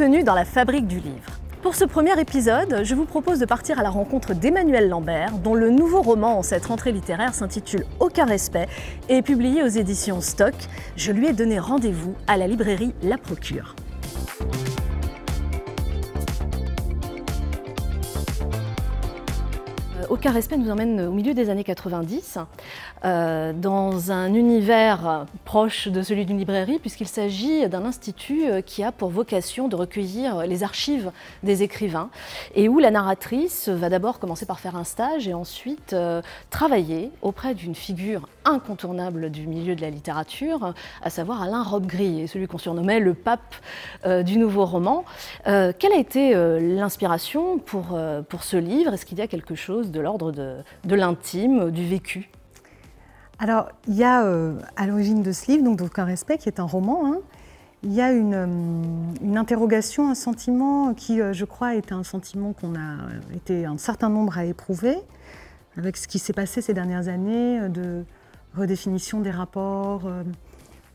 Bienvenue dans la fabrique du livre. Pour ce premier épisode, je vous propose de partir à la rencontre d'Emmanuelle Lambert, dont le nouveau roman en cette rentrée littéraire s'intitule Aucun respect et est publié aux éditions Stock. Je lui ai donné rendez-vous à la librairie La Procure. Aucun respect nous emmène au milieu des années 90, dans un univers proche de celui d'une librairie, puisqu'il s'agit d'un institut qui a pour vocation de recueillir les archives des écrivains, et où la narratrice va d'abord commencer par faire un stage et ensuite travailler auprès d'une figure incontournable du milieu de la littérature, à savoir Alain Robbe-Gris, et celui qu'on surnommait le pape du nouveau roman. Quelle a été l'inspiration pour ce livre? Est-ce qu'il y a quelque chose de l'ordre de l'intime, du vécu? Alors, il y a à l'origine de ce livre, donc Aucun respect, qui est un roman, il y a une interrogation, un sentiment qui, je crois, est un sentiment qu'on a été un certain nombre à éprouver, avec ce qui s'est passé ces dernières années, de redéfinition des rapports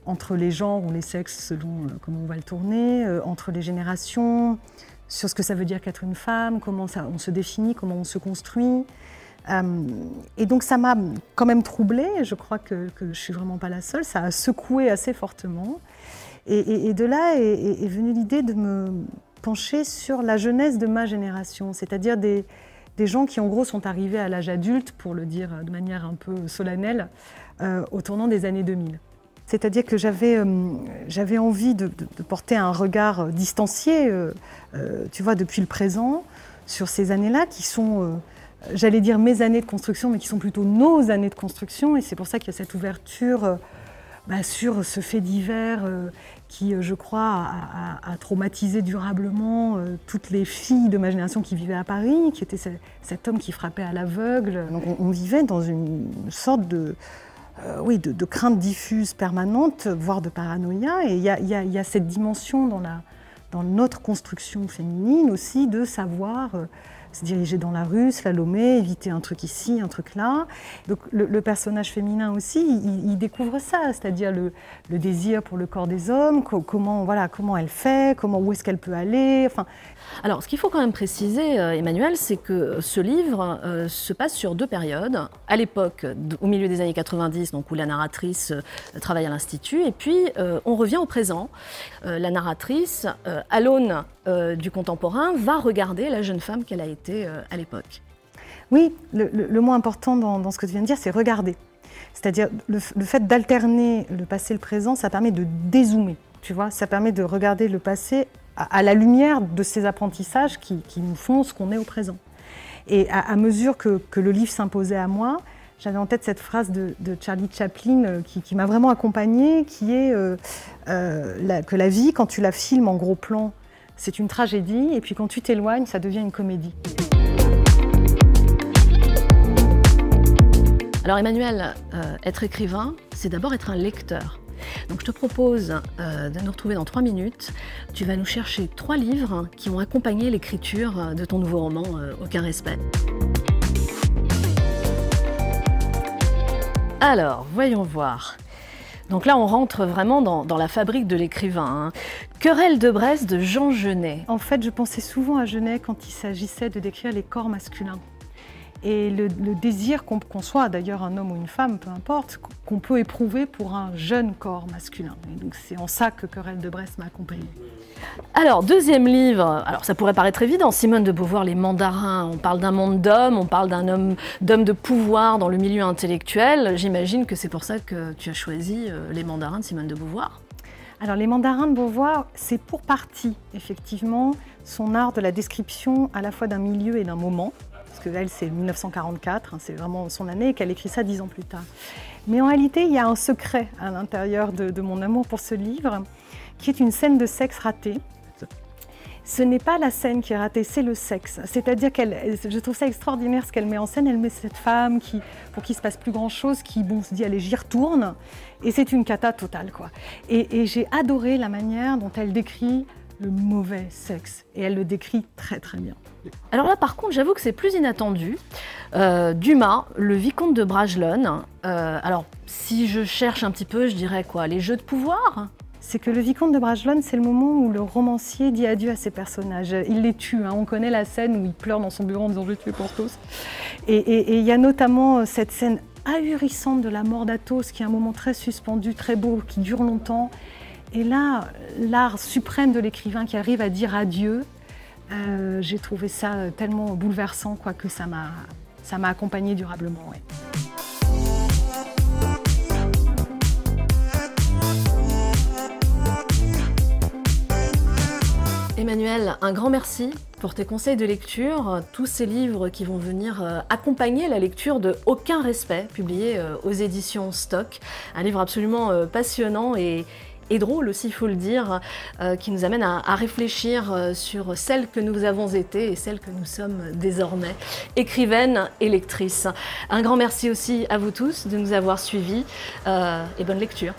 entre les genres ou les sexes, selon comment on va le tourner, entre les générations, sur ce que ça veut dire qu'être une femme, comment on se définit, comment on se construit. Et donc ça m'a quand même troublée, je crois que je ne suis vraiment pas la seule, ça a secoué assez fortement. Et de là est venue l'idée de me pencher sur la jeunesse de ma génération, c'est-à-dire des gens qui en gros sont arrivés à l'âge adulte, pour le dire de manière un peu solennelle, au tournant des années 2000. C'est-à-dire que j'avais envie de porter un regard distancié, tu vois, depuis le présent, sur ces années-là qui sont, j'allais dire mes années de construction, mais qui sont plutôt nos années de construction. Et c'est pour ça qu'il y a cette ouverture sur ce fait divers qui, je crois, a traumatisé durablement toutes les filles de ma génération qui vivaient à Paris, qui était cet homme qui frappait à l'aveugle. Donc on vivait dans une sorte de crainte diffuse permanente, voire de paranoïa. Et il y a cette dimension dans notre construction féminine aussi de savoir se diriger dans la rue, slalomer, éviter un truc ici, un truc là. Donc le personnage féminin aussi, il découvre ça, c'est-à-dire le désir pour le corps des hommes, comment elle fait, où est-ce qu'elle peut aller. Enfin. Alors, ce qu'il faut quand même préciser, Emmanuelle, c'est que ce livre se passe sur deux périodes. À l'époque, au milieu des années 90, donc où la narratrice travaille à l'Institut, et puis on revient au présent. La narratrice, à l'aune du contemporain, va regarder la jeune femme qu'elle a été à l'époque. Oui, le mot important dans ce que tu viens de dire, c'est regarder. C'est-à-dire le fait d'alterner le passé et le présent, ça permet de dézoomer, tu vois, ça permet de regarder le passé à la lumière de ces apprentissages qui nous font ce qu'on est au présent. Et à mesure que le livre s'imposait à moi, j'avais en tête cette phrase de Charlie Chaplin qui m'a vraiment accompagnée, qui est que la vie, quand tu la filmes en gros plan, c'est une tragédie, et puis quand tu t'éloignes, ça devient une comédie. Alors Emmanuelle, être écrivain, c'est d'abord être un lecteur. Donc je te propose de nous retrouver dans 3 minutes. Tu vas nous chercher 3 livres qui ont accompagné l'écriture de ton nouveau roman, Aucun respect. Alors, voyons voir. Donc là, on rentre vraiment dans la fabrique de l'écrivain. Querelle de Brest de Jean Genet. En fait, je pensais souvent à Genet quand il s'agissait de décrire les corps masculins. Et le désir qu'on soit d'ailleurs un homme ou une femme, peu importe, qu'on peut éprouver pour un jeune corps masculin. Et donc c'est en ça que Querelle de Brest m'a accompagnée. Alors, deuxième livre, alors ça pourrait paraître évident, Simone de Beauvoir, Les Mandarins. On parle d'un monde d'hommes, on parle d'hommes de pouvoir dans le milieu intellectuel. J'imagine que c'est pour ça que tu as choisi Les Mandarins de Simone de Beauvoir. Alors, Les Mandarins de Beauvoir, c'est pour partie, effectivement, son art de la description à la fois d'un milieu et d'un moment. Parce qu'elle, c'est 1944, c'est vraiment son année, et qu'elle écrit ça 10 ans plus tard. Mais en réalité, il y a un secret à l'intérieur de mon amour pour ce livre, qui est une scène de sexe ratée. Ce n'est pas la scène qui est ratée, c'est le sexe. C'est-à-dire je trouve ça extraordinaire ce qu'elle met en scène. Elle met cette femme pour qui ne se passe plus grand-chose, qui se dit « allez, j'y retourne ». Et c'est une cata totale, quoi. Et j'ai adoré la manière dont elle décrit le mauvais sexe. Et elle le décrit très très bien. Alors là, par contre, j'avoue que c'est plus inattendu. Dumas, le vicomte de Bragelonne. Alors, si je cherche un petit peu, je dirais quoi? Les jeux de pouvoir? c'est que le vicomte de Bragelonne, c'est le moment où le romancier dit adieu à ses personnages. Il les tue, hein. On connaît la scène où il pleure dans son bureau en disant « je vais tuer Porthos ». Et il y a notamment cette scène ahurissante de la mort d'Athos, qui est un moment très suspendu, très beau, qui dure longtemps. Et là, l'art suprême de l'écrivain qui arrive à dire adieu, j'ai trouvé ça tellement bouleversant quoi, que ça m'a accompagné durablement. Ouais. Emmanuel, un grand merci pour tes conseils de lecture, tous ces livres qui vont venir accompagner la lecture de Aucun respect, publié aux éditions Stock. Un livre absolument passionnant et drôle aussi, il faut le dire, qui nous amène à réfléchir sur celle que nous avons été et celle que nous sommes désormais, écrivaine et lectrice. Un grand merci aussi à vous tous de nous avoir suivis et bonne lecture.